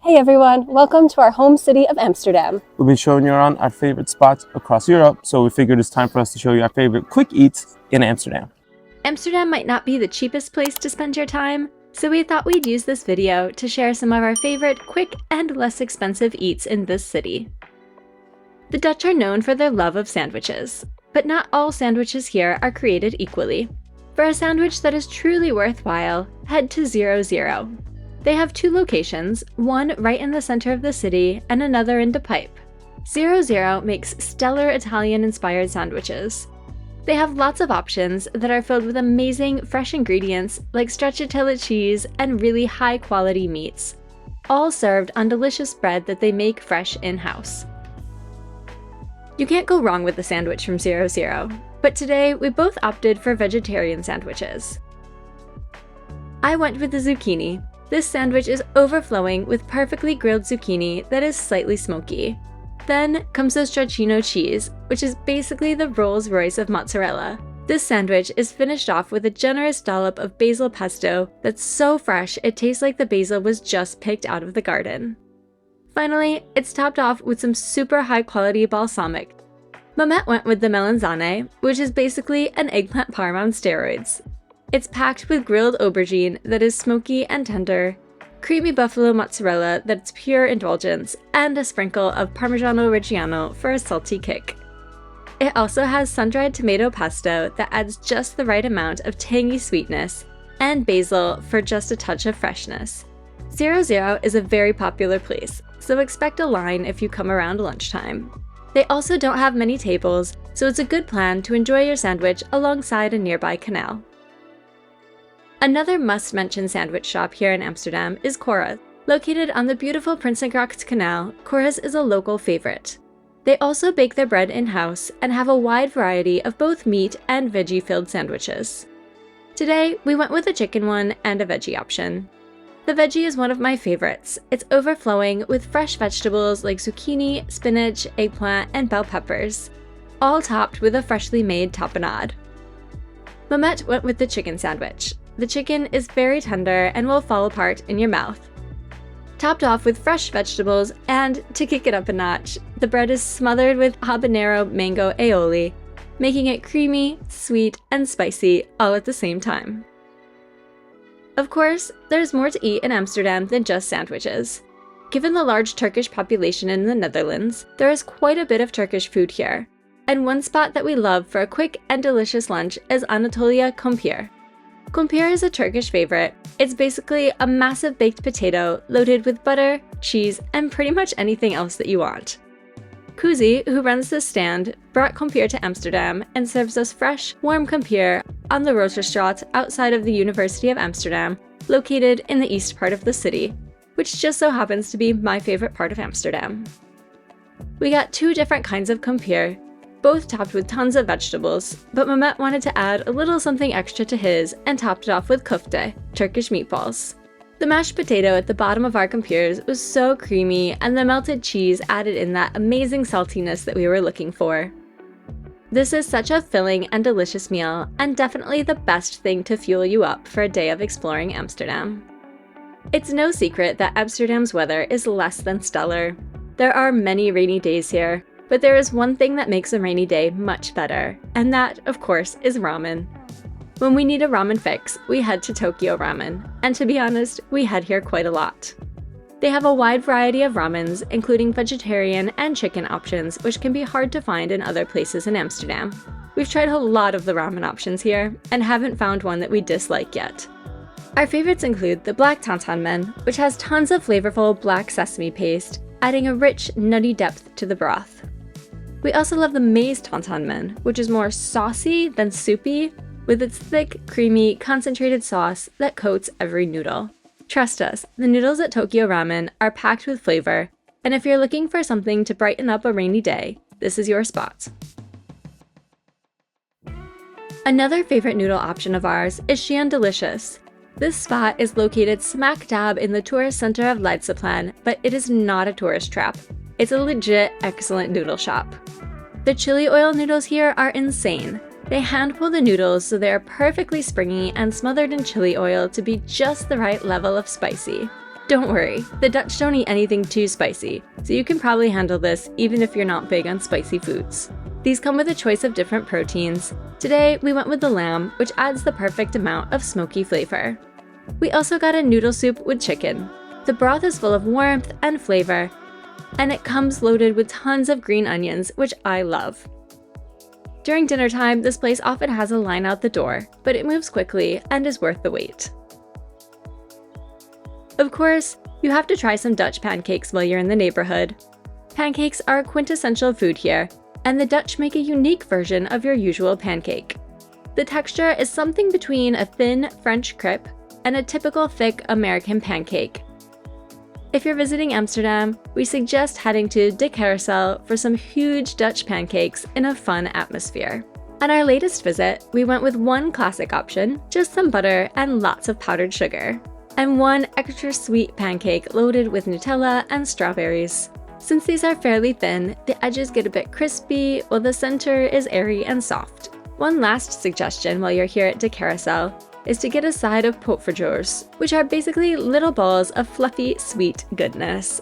Hey everyone, welcome to our home city of Amsterdam. We've been showing you around our favorite spots across Europe, so we figured it's time for us to show you our favorite quick eats in Amsterdam. Amsterdam might not be the cheapest place to spend your time, so we thought we'd use this video to share some of our favorite quick and less expensive eats in this city. The Dutch are known for their love of sandwiches, but not all sandwiches here are created equally. For a sandwich that is truly worthwhile, head to 00. They have two locations, one right in the center of the city and another in De Pijp. 00 makes stellar Italian-inspired sandwiches. They have lots of options that are filled with amazing fresh ingredients like stracciatella cheese and really high-quality meats, all served on delicious bread that they make fresh in-house. You can't go wrong with the sandwich from 00, but today we both opted for vegetarian sandwiches. I went with the zucchini. This sandwich is overflowing with perfectly grilled zucchini that is slightly smoky. Then comes the stracchino cheese, which is basically the Rolls-Royce of mozzarella. This sandwich is finished off with a generous dollop of basil pesto that's so fresh it tastes like the basil was just picked out of the garden. Finally, it's topped off with some super high-quality balsamic. Mehmet went with the melanzane, which is basically an eggplant parm on steroids. It's packed with grilled aubergine that is smoky and tender, creamy buffalo mozzarella that's pure indulgence, and a sprinkle of Parmigiano Reggiano for a salty kick. It also has sun-dried tomato pesto that adds just the right amount of tangy sweetness, and basil for just a touch of freshness. 00 is a very popular place, so expect a line if you come around lunchtime. They also don't have many tables, so it's a good plan to enjoy your sandwich alongside a nearby canal. Another must-mention sandwich shop here in Amsterdam is Cora. Located on the beautiful Prinsengracht Canal, Cora's is a local favorite. They also bake their bread in-house and have a wide variety of both meat and veggie-filled sandwiches. Today, we went with a chicken one and a veggie option. The veggie is one of my favorites. It's overflowing with fresh vegetables like zucchini, spinach, eggplant, and bell peppers, all topped with a freshly made tapenade. Mehmet went with the chicken sandwich. The chicken is very tender and will fall apart in your mouth. Topped off with fresh vegetables, and to kick it up a notch, the bread is smothered with habanero mango aioli, making it creamy, sweet, and spicy all at the same time. Of course, there's more to eat in Amsterdam than just sandwiches. Given the large Turkish population in the Netherlands, there is quite a bit of Turkish food here, and one spot that we love for a quick and delicious lunch is Anatolia Kumpir. Kumpir is a Turkish favorite. It's basically a massive baked potato loaded with butter, cheese, and pretty much anything else that you want. Kuzi, who runs this stand, brought Kumpir to Amsterdam and serves us fresh, warm Kumpir on the Roterstraat outside of the University of Amsterdam, located in the east part of the city, which just so happens to be my favorite part of Amsterdam. We got two different kinds of Kumpir, both topped with tons of vegetables, but Mehmet wanted to add a little something extra to his and topped it off with köfte, Turkish meatballs. The mashed potato at the bottom of our Kumpirs was so creamy, and the melted cheese added in that amazing saltiness that we were looking for. This is such a filling and delicious meal, and definitely the best thing to fuel you up for a day of exploring Amsterdam. It's no secret that Amsterdam's weather is less than stellar. There are many rainy days here, but there is one thing that makes a rainy day much better, and that, of course, is ramen. When we need a ramen fix, we head to Tokyo Ramen, and to be honest, we head here quite a lot. They have a wide variety of ramens, including vegetarian and chicken options, which can be hard to find in other places in Amsterdam. We've tried a lot of the ramen options here, and haven't found one that we dislike yet. Our favorites include the black tantan men, which has tons of flavorful black sesame paste, adding a rich, nutty depth to the broth. We also love the maize tantan men, which is more saucy than soupy, with its thick, creamy, concentrated sauce that coats every noodle. Trust us, the noodles at Tokyo Ramen are packed with flavor, and if you're looking for something to brighten up a rainy day, this is your spot. Another favorite noodle option of ours is Shean Delicious. This spot is located smack dab in the tourist center of Leidseplein, but it is not a tourist trap. It's a legit excellent noodle shop. The chili oil noodles here are insane. They hand pull the noodles so they are perfectly springy and smothered in chili oil to be just the right level of spicy. Don't worry, the Dutch don't eat anything too spicy, so you can probably handle this even if you're not big on spicy foods. These come with a choice of different proteins. Today, we went with the lamb, which adds the perfect amount of smoky flavor. We also got a noodle soup with chicken. The broth is full of warmth and flavor, and it comes loaded with tons of green onions, which I love. During dinner time, this place often has a line out the door, but it moves quickly and is worth the wait. Of course, you have to try some Dutch pancakes while you're in the neighborhood. Pancakes are a quintessential food here, and the Dutch make a unique version of your usual pancake. The texture is something between a thin French crepe and a typical thick American pancake. If you're visiting Amsterdam, we suggest heading to the Carrousel for some huge Dutch pancakes in a fun atmosphere. On our latest visit, we went with one classic option, just some butter and lots of powdered sugar, and one extra sweet pancake loaded with Nutella and strawberries. Since these are fairly thin, the edges get a bit crispy, while the center is airy and soft. One last suggestion while you're here at the Carrousel is to get a side of potverjors, which are basically little balls of fluffy, sweet goodness.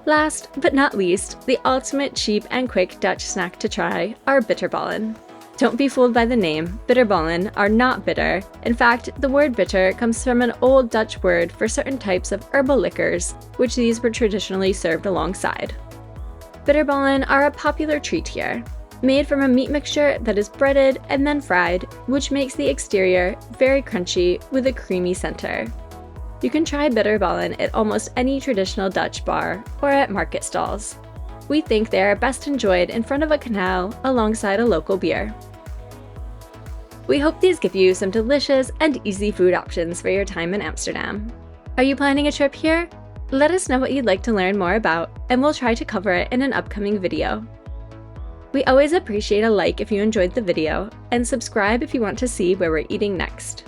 Last but not least, the ultimate cheap and quick Dutch snack to try are bitterballen. Don't be fooled by the name. Bitterballen are not bitter. In fact, the word bitter comes from an old Dutch word for certain types of herbal liquors, which these were traditionally served alongside. Bitterballen are a popular treat here, made from a meat mixture that is breaded and then fried, which makes the exterior very crunchy with a creamy center. You can try bitterballen at almost any traditional Dutch bar or at market stalls. We think they are best enjoyed in front of a canal alongside a local beer. We hope these give you some delicious and easy food options for your time in Amsterdam. Are you planning a trip here? Let us know what you'd like to learn more about, and we'll try to cover it in an upcoming video. We always appreciate a like if you enjoyed the video, and subscribe if you want to see where we're eating next.